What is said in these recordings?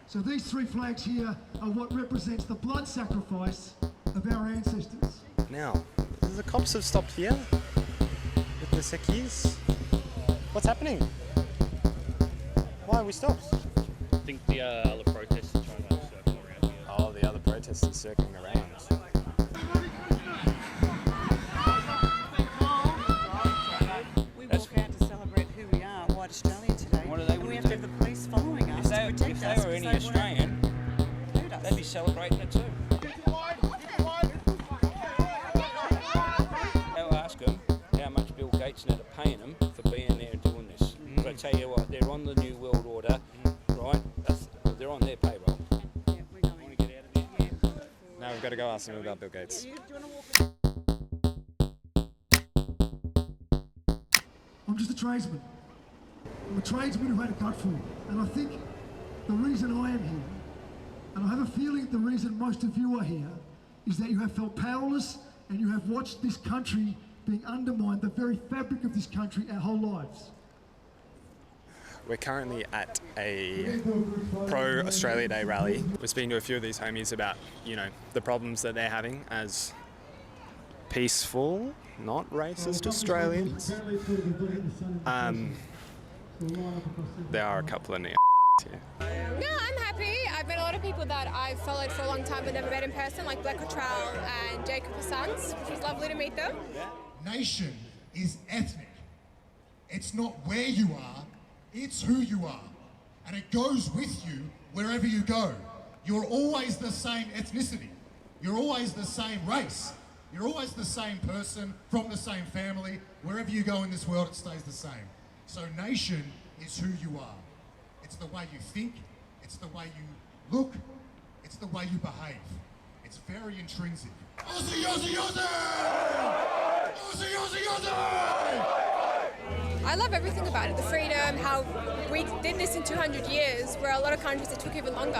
So these three flags here are what represents the blood sacrifice of our ancestors. Now, the cops have stopped here with the Sekis. What's happening? Why are we stopped? I think the other protesters are trying to circle around here. Oh, the other protesters circling around. We walk out to celebrate who we are, white Australia today. What are they and we have to have the police following us to protect us. If they were any Australian, they'd be celebrating it too. They'll ask them how much Bill Gates and that are paying them for being there and doing this. But I tell you what, they're on the New World Order, right? They're on their payroll. Yeah, we're going. Want to get out of here? Now we've got to go ask them about Bill Gates. Do you want to walk? I'm just a tradesman. I'm a tradesman who had a gutful. And I think the reason I am here, and I have a feeling the reason most of you are here, is that you have felt powerless and you have watched this country being undermined, the very fabric of this country, our whole lives. We're currently at a pro-Australia Day rally. We're speaking to a few of these homies about, the problems that they're having as peaceful, not racist Australians. There are a couple of here. No, I'm happy. I've met a lot of people that I've followed for a long time but never met in person, like Black Cottrell and Jacob Sons, which was lovely to meet them. Nation is ethnic. It's not where you are, it's who you are. And it goes with you wherever you go. You're always the same ethnicity. You're always the same race. You're always the same person from the same family. Wherever you go in this world, it stays the same. So nation is who you are. It's the way you think, it's the way you look, it's the way you behave. It's very intrinsic. Aussie, Aussie, Aussie! Aussie, Aussie, Aussie! I love everything about it, the freedom, how we did this in 200 years, where a lot of countries it took even longer.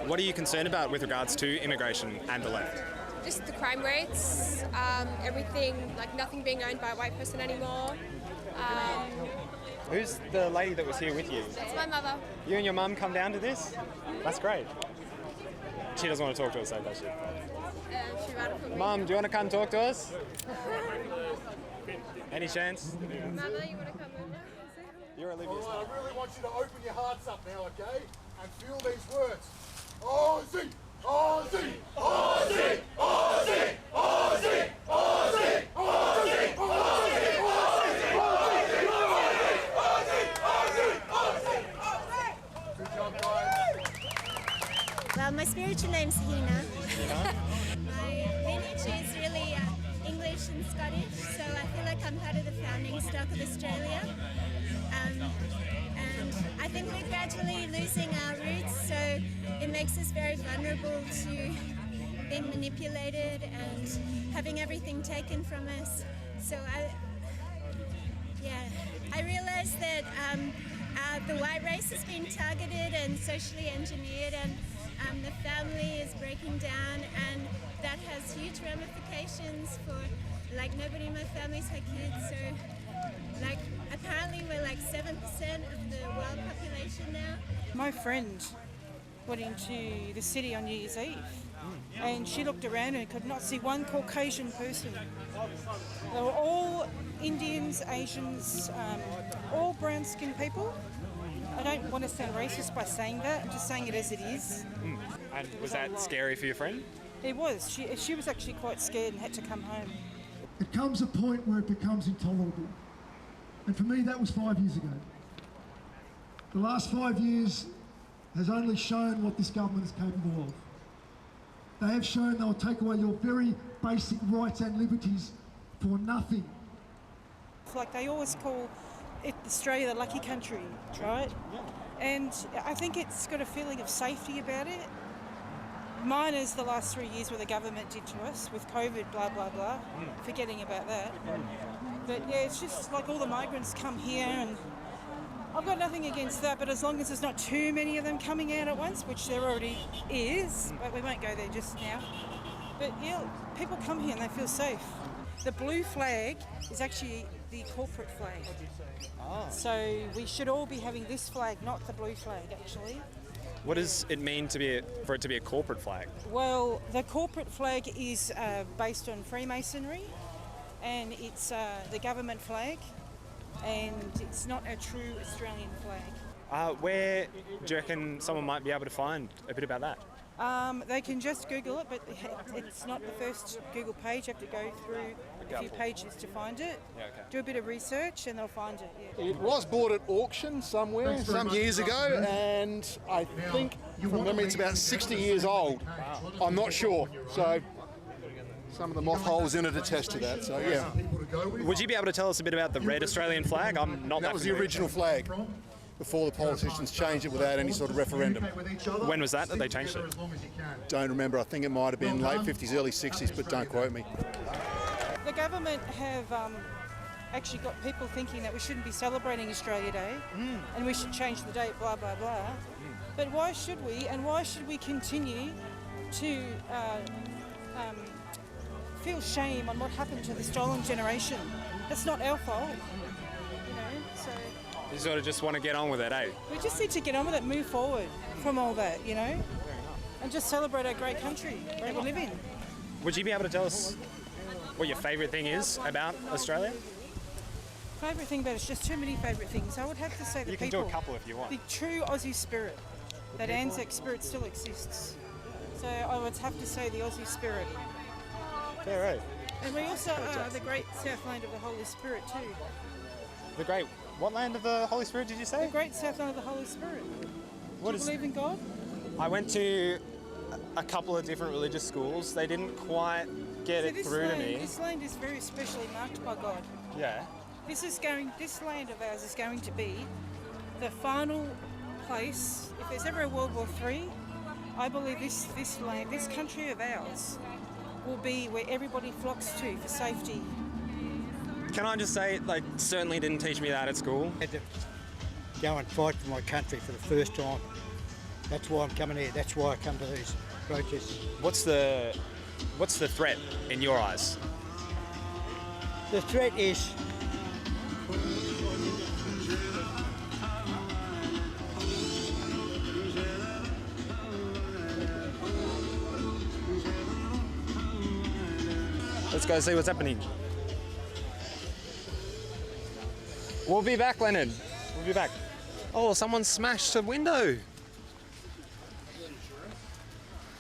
What are you concerned about with regards to immigration and the left? Just the crime rates, everything, like nothing being owned by a white person anymore. Who's the lady that was here with you? It's my mother. You and your mum come down to this? That's great. She doesn't want to talk to us, though, does she? She ran it for me. Mum, do you want to come talk to us? Any chance? Mother, you want to come in? You're Olivia's I really want you to open your hearts up now, okay? And feel these words. Aussie! Aussie! Aussie! Aussie! Aussie! Aussie! Aussie! Aussie! Good job, guys. Well, my spiritual name's Hina. My lineage is really English and Scottish, so I feel like I'm part of the founding stock of Australia. And I think we're gradually losing our roots, so it makes us very vulnerable to being manipulated and having everything taken from us. So I realize that the white race has been targeted and socially engineered, and the family is breaking down, and that has huge ramifications for, nobody in my family's had kids, so, apparently we're 7% of the world population now. My friend went into the city on New Year's Eve and she looked around and could not see one Caucasian person. They were all Indians, Asians, all brown-skinned people. I don't want to sound racist by saying that, I'm just saying it as it is. And was that scary for your friend? It was. She was actually quite scared and had to come home. It comes a point where it becomes intolerable. And for me, that was 5 years ago. The last 5 years has only shown what this government is capable of. They have shown they'll take away your very basic rights and liberties for nothing. It's like they always call Australia the lucky country, right? And I think it's got a feeling of safety about it. Mine is the last 3 years what the government did to us with COVID, blah, blah, blah, forgetting about that. But yeah, it's just like all the migrants come here, and I've got nothing against that, but as long as there's not too many of them coming out at once, which there already is, but we won't go there just now. But yeah, people come here and they feel safe. The blue flag is actually the corporate flag. So we should all be having this flag, not the blue flag, actually. What does it mean for it to be a corporate flag? Well, the corporate flag is based on Freemasonry, and it's the government flag, and it's not a true Australian flag. Where do you reckon someone might be able to find a bit about that? They can just Google it, but it's not the first Google page. You have to go through a few pages to find it. Yeah, okay. Do a bit of research and they'll find it. Yeah. It was bought at auction somewhere some years ago, and I think from memory it's about 60 years old. Wow. I'm not sure. So some of the moth holes in it attest to that. So yeah. Would you be able to tell us a bit about the red Australian flag? I'm not. That was the original flag before the politicians changed it without any sort of referendum. When was that they changed it? Don't remember. I think it might have been late 50s, early 60s, but don't quote me. The government have actually got people thinking that we shouldn't be celebrating Australia Day and we should change the date, blah, blah, blah. But why should we, and why should we continue to feel shame on what happened to the stolen generation? That's not our fault, you know, so... You sort of just want to get on with it, eh? We just need to get on with it, move forward from all that, you know, and just celebrate our great country that we live in. Would you be able to tell us what your favourite thing is about Australia? Favourite thing about it's just too many favourite things. I would have to say the You can people. do a couple if you want. The true Aussie spirit. That Anzac spirit still exists. So I would have to say the Aussie spirit. Yeah, right. And we also are the great Southland of the Holy Spirit too. The great... What land of the Holy Spirit did you say? The great Southland of the Holy Spirit. What Do you believe in God? I went to a couple of different religious schools. They didn't quite get it through to me. This land is very specially marked by God. Yeah. This land of ours is going to be the final place. If there's ever a World War III, I believe this land, this country of ours, will be where everybody flocks to for safety. Can I just say, they certainly didn't teach me that at school. I had to go and fight for my country for the first time. That's why I'm coming here. That's why I come to these protests. What's the threat in your eyes? The threat is Let's go see what's happening. We'll be back, Leonard. We'll be back. Oh, someone smashed a window.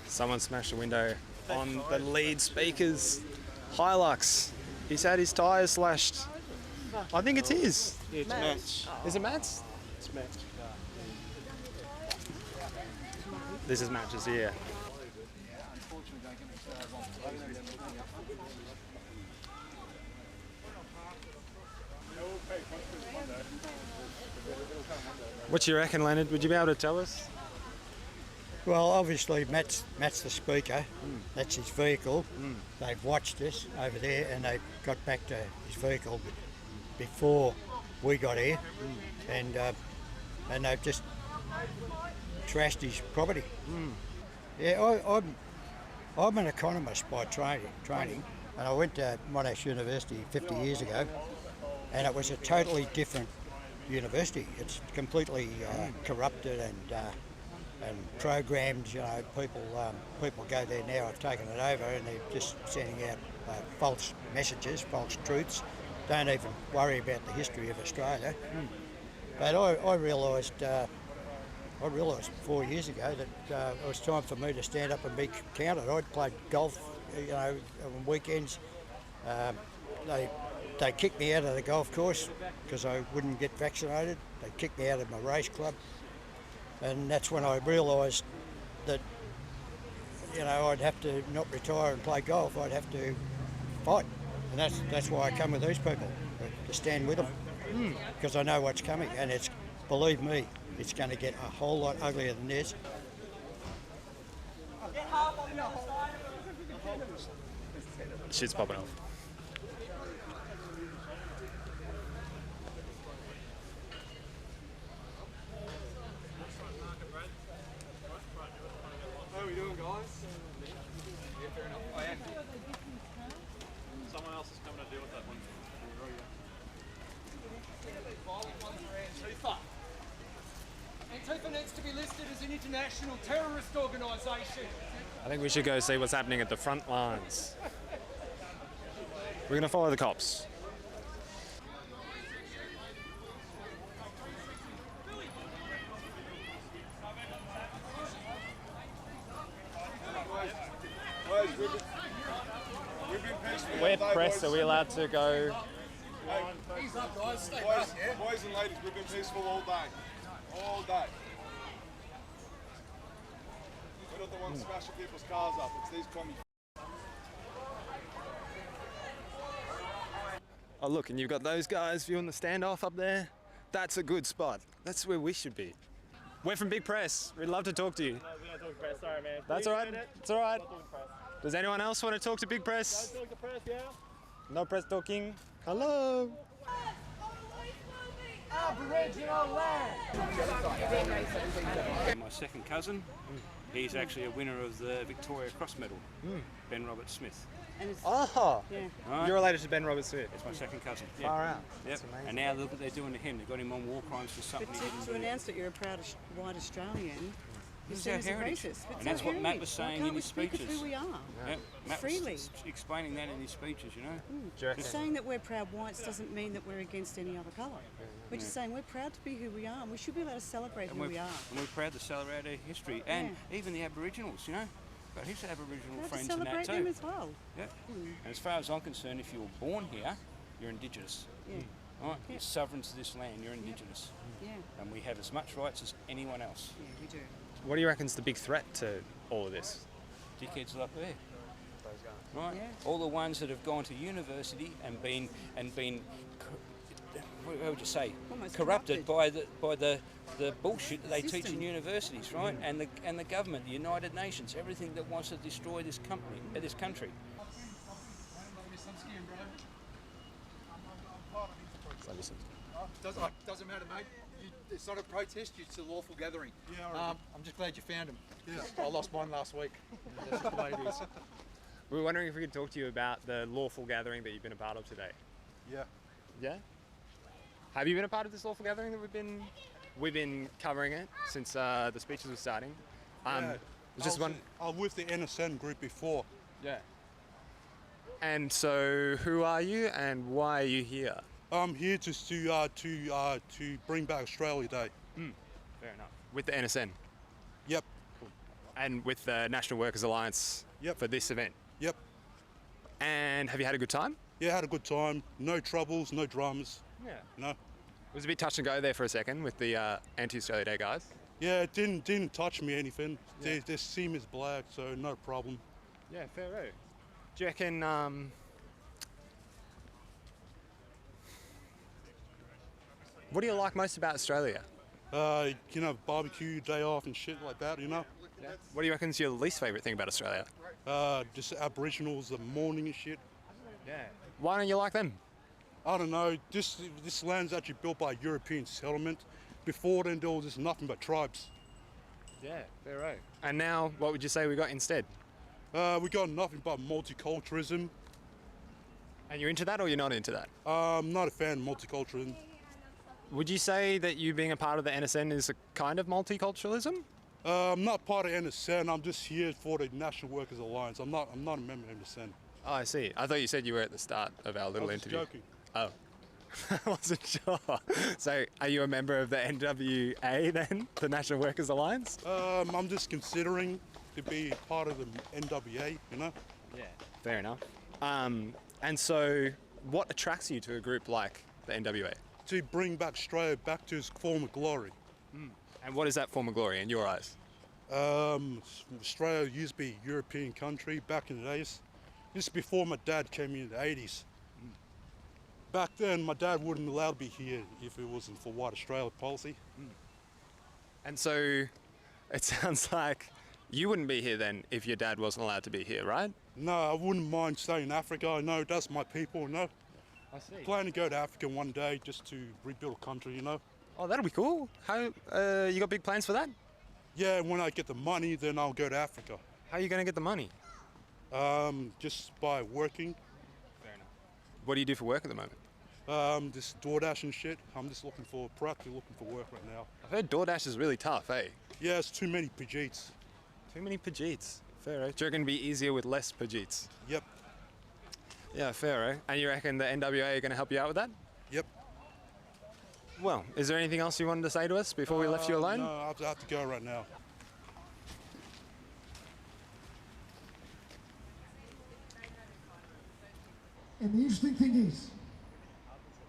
Someone smashed a window on the lead speaker's Hilux. He's had his tyres slashed. I think it's his. It's Matt's. Is it Matt's? It's Matt's. This is Matt's here. What do you reckon, Leonard? Would you be able to tell us? well, obviously Matt's the speaker. That's his vehicle. They've watched us over there, and they got back to his vehicle before we got here, and they've just trashed his property. Yeah, I'm an economist by training, and I went to Monash University 50 years ago, and it was a totally different university. It's completely corrupted and programmed. You know, people go there now, have taken it over, and they're just sending out false messages, false truths. Don't even worry about the history of Australia. But I realised 4 years ago that it was time for me to stand up and be counted. I'd played golf, you know, on weekends. They kicked me out of the golf course because I wouldn't get vaccinated. They kicked me out of my race club, and that's when I realised that, you know, I'd have to not retire and play golf. I'd have to fight, and that's why I come with these people, to stand with them, because I know what's coming, and it's, believe me, it's going to get a whole lot uglier than this. Shit's popping off. How are we doing, guys? Yeah, fair enough. I am. Someone else is coming to deal with that one. Too far. Antifa needs to be listed as an international terrorist organisation. I think we should go see what's happening at the front lines. We're going to follow the cops. We're press, are we allowed to go? Ease up, guys. Stay Boys and ladies, we've been peaceful all day. All day. We're not the ones smashing people's cars up. It's these commie. Oh look, and you've got those guys viewing the standoff up there. That's a good spot. That's where we should be. We're from Big Press. We'd love to talk to you. No, we don't talk to press. Sorry, man. That's all right. It's all right. Not talking press. Does anyone else want to talk to Big Press? Don't talk to press, yeah? No press talking. Hello. Aboriginal land. My second cousin, he's actually a winner of the Victoria Cross Medal, Ben Robert Smith. Oh, Yeah. You're related to Ben Robert Smith. It's my second cousin. Far out. Yep. That's amazing. And now look what they're doing to him. They've got him on war crimes for something he didn't To do. announce that you're a proud white Australian, This you're is seen our as a heritage. racist. And It's that's our what Matt heritage. was Why saying can't in we his speak speeches. of who we are? Yep. Matt Freely. was explaining that in his speeches, you know. Just saying that we're proud whites doesn't mean that we're against any other colour. We're just saying we're proud to be who we are, and we should be allowed to celebrate who we are. And we're proud to celebrate our history. And even the Aboriginals, you know. Got heaps of Aboriginal Proud to friends in that celebrate too. them as well. Yep. And as far as I'm concerned, if you were born here, you're Indigenous. Yeah. Right? You're sovereign to this land, you're Indigenous. Yeah. And we have as much rights as anyone else. Yeah, we do. What do you reckon's the big threat to all of this? Dickheads up there. Those guys. Right? Yeah. All the ones that have gone to university and been what would you say? Almost Corrupted by the bullshit that they teach System. in universities, right? And the government, the United Nations, everything that wants to destroy this country. Doesn't matter, mate. It's not a protest, it's a lawful gathering. Yeah, I'm just glad you found them. Yeah. I lost mine last week. That's just the way it is. We were wondering if we could talk to you about the lawful gathering that you've been a part of today. Yeah. Yeah? Have you been a part of this lawful gathering that we've been covering it since the speeches were starting? Just one. I was with the NSN group before. Yeah. And so, who are you and why are you here? I'm here just to bring back Australia Day. Fair enough. With the NSN? Yep. Cool. And with the National Workers Alliance for this event? Yep. And have you had a good time? Yeah, had a good time. No troubles, no dramas. Yeah. No. It was a bit touch and go there for a second with the Anti-Australia Day guys. Yeah, it didn't touch me anything. They see me as black, so no problem. Yeah, fair right. Do you reckon what do you like most about Australia? Barbecue, day off and shit like that, you know? Yeah. What do you reckon's your least favourite thing about Australia? Just Aboriginals, the mourning and shit. Yeah. Why don't you like them? I don't know. This land's actually built by European settlement. Before then, there was just nothing but tribes. Yeah, fair right. And now, what would you say we got instead? We got nothing but multiculturalism. And you're into that or you're not into that? I'm not a fan of multiculturalism. Would you say that you being a part of the NSN is a kind of multiculturalism? I'm not part of NSN. I'm just here for the National Workers Alliance. I'm not a member of NSN. Oh, I see. I thought you said you were at the start of our little interview. Joking. Oh. I wasn't sure. So, are you a member of the NWA then, the National Workers Alliance? I'm just considering to be part of the NWA, you know? Yeah. Fair enough. And so, what attracts you to a group like the NWA? To bring back Australia back to its former glory. And what is that former glory in your eyes? Australia used to be a European country back in the days. This is before my dad came in the 80s. Back then, my dad wouldn't allow to be here if it wasn't for White Australia policy. And so, it sounds like you wouldn't be here then if your dad wasn't allowed to be here, right? No, I wouldn't mind staying in Africa. I know that's my people, you know. I see. Plan to go to Africa one day just to rebuild a country, you know. Oh, that'll be cool. How, you got big plans for that? Yeah, when I get the money, then I'll go to Africa. How are you going to get the money? Just by working. Fair enough. What do you do for work at the moment? Just DoorDash and shit. I'm just proactively looking for work right now. I've heard DoorDash is really tough, eh? Yeah, it's too many Pajeets. Too many Pajeets. Fair, eh? Do you reckon it'd be easier with less Pajeets? Yep. Yeah, fair, eh? And you reckon the NWA are going to help you out with that? Yep. Well, is there anything else you wanted to say to us before we left you alone? No, I have to go right now. And the interesting thing is,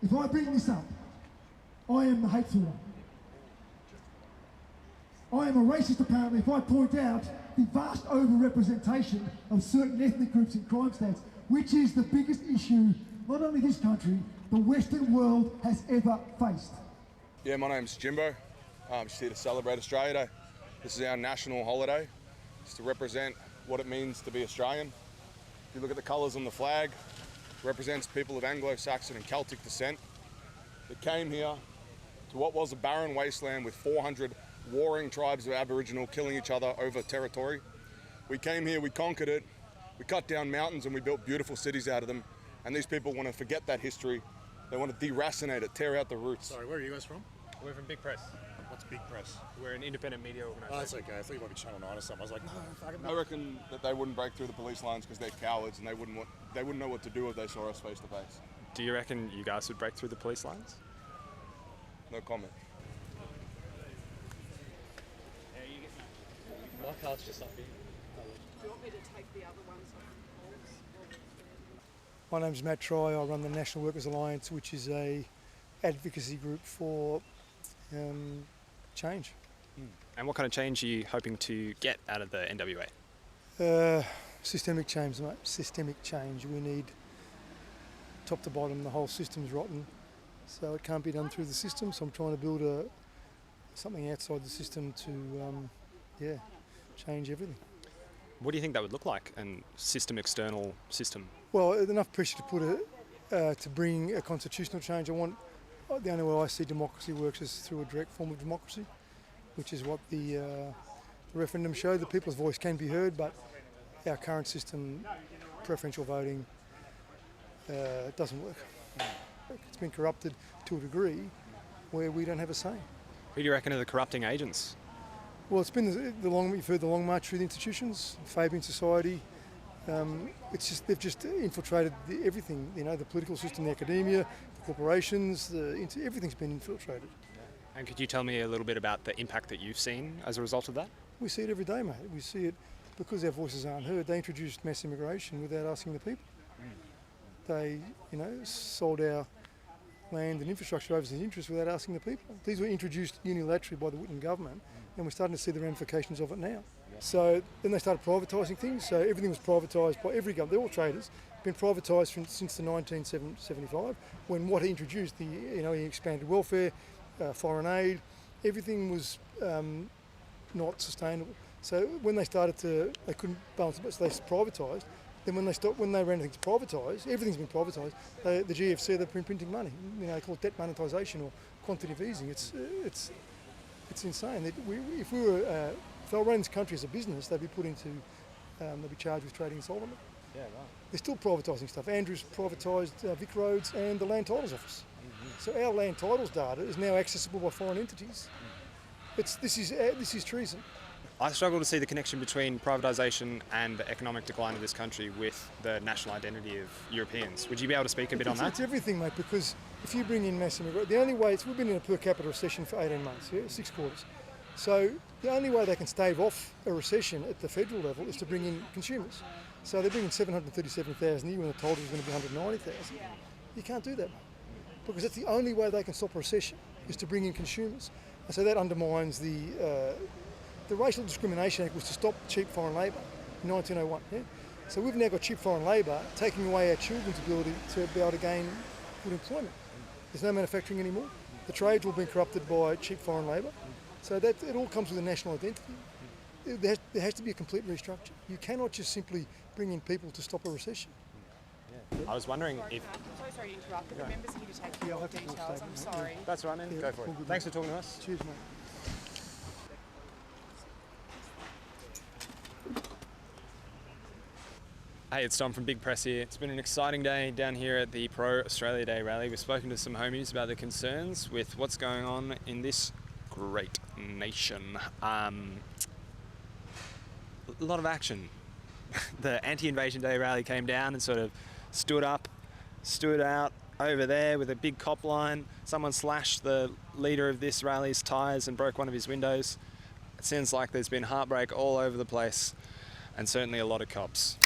if I bring this up, I am the hateful one. I am a racist apparently if I point out the vast overrepresentation of certain ethnic groups in crime stats, which is the biggest issue not only this country, the Western world has ever faced. Yeah, my name's Jimbo. I'm just here to celebrate Australia Day. This is our national holiday. It's to represent what it means to be Australian. If you look at the colours on the flag, it represents people of Anglo-Saxon and Celtic descent that came here to what was a barren wasteland with 400 warring tribes of Aboriginal killing each other over territory. We came here, we conquered it, we cut down mountains and we built beautiful cities out of them. And these people want to forget that history. They want to deracinate it, tear out the roots. Sorry, where are you guys from? We're from Big Press. What's Big Press? We're an independent media organisation. Oh, that's okay. I thought you might be Channel 9 or something. I was like, no, fucking I reckon that they wouldn't break through the police lines because they're cowards and they wouldn't know what to do if they saw us face to face. Do you reckon you guys would break through the police lines? No comment. My card's just up here. Do you want me to take the other ones off? My name's Matt Trihey. I run the National Workers Alliance, which is a advocacy group for change. And what kind of change are you hoping to get out of the NWA? Systemic change, mate. Systemic change. We need top to bottom. The whole system's rotten, so it can't be done through the system. So I'm trying to build something outside the system to, change everything. What do you think that would look like? An external system? Well, enough pressure to put to bring a constitutional change. The only way I see democracy works is through a direct form of democracy, which is what the referendum showed. The people's voice can be heard, but our current system, preferential voting, doesn't work. It's been corrupted to a degree where we don't have a say. Who do you reckon are the corrupting agents? Well, it's been you've heard the long march through the institutions, Fabian society. They've just infiltrated everything. You know, the political system, the academia, the corporations, everything's been infiltrated. And could you tell me a little bit about the impact that you've seen as a result of that? We see it every day, mate. We see it because our voices aren't heard. They introduced mass immigration without asking the people. They, sold our land and infrastructure overseas interests without asking the people. These were introduced unilaterally by the Whitlam government, and we're starting to see the ramifications of it now. So then they started privatising things, so everything was privatised by every government. They're all traders, been privatised since the 1975, when what he introduced, he expanded welfare, foreign aid, everything was not sustainable. So when they couldn't balance it, so they privatised. Then when they ran things privatised, everything's been privatised. The GFC, they've been printing money. They call it debt monetisation or quantitative easing. It's insane. If they were running this country as a business, they'd be charged with trading insolvently. Yeah, right. They're still privatising stuff. Andrew's privatised Vic Roads and the Land Titles Office. So our land titles data is now accessible by foreign entities. This is treason. I struggle to see the connection between privatisation and the economic decline of this country with the national identity of Europeans. Would you be able to speak a bit on that? It's everything, mate, because if you bring in mass immigration, the only way, we've been in a per capita recession for 18 months, 6 quarters. So the only way they can stave off a recession at the federal level is to bring in consumers. So they're bringing 737,000 a year when the total is going to be 190,000. You can't do that, mate, because that's the only way they can stop a recession, is to bring in consumers. And so that undermines the Racial Discrimination Act was to stop cheap foreign labour in 1901. Yeah? So we've now got cheap foreign labour taking away our children's ability to be able to gain good employment. There's no manufacturing anymore. The trades will be corrupted by cheap foreign labour. So that it all comes with a national identity. There has to be a complete restructure. You cannot just simply bring in people to stop a recession. I was wondering if... I'm so sorry to interrupt, but the members here to take your details. I'm sorry. That's right, man. Go for it. Thanks for talking to us. Cheers, mate. Hey, it's Tom from Big Press here. It's been an exciting day down here at the Pro Australia Day rally. We've spoken to some homies about their concerns with what's going on in this great nation. A lot of action. The anti-invasion day rally came down and sort of stood out over there with a big cop line. Someone slashed the leader of this rally's tyres and broke one of his windows. It seems like there's been heartbreak all over the place, and certainly a lot of cops.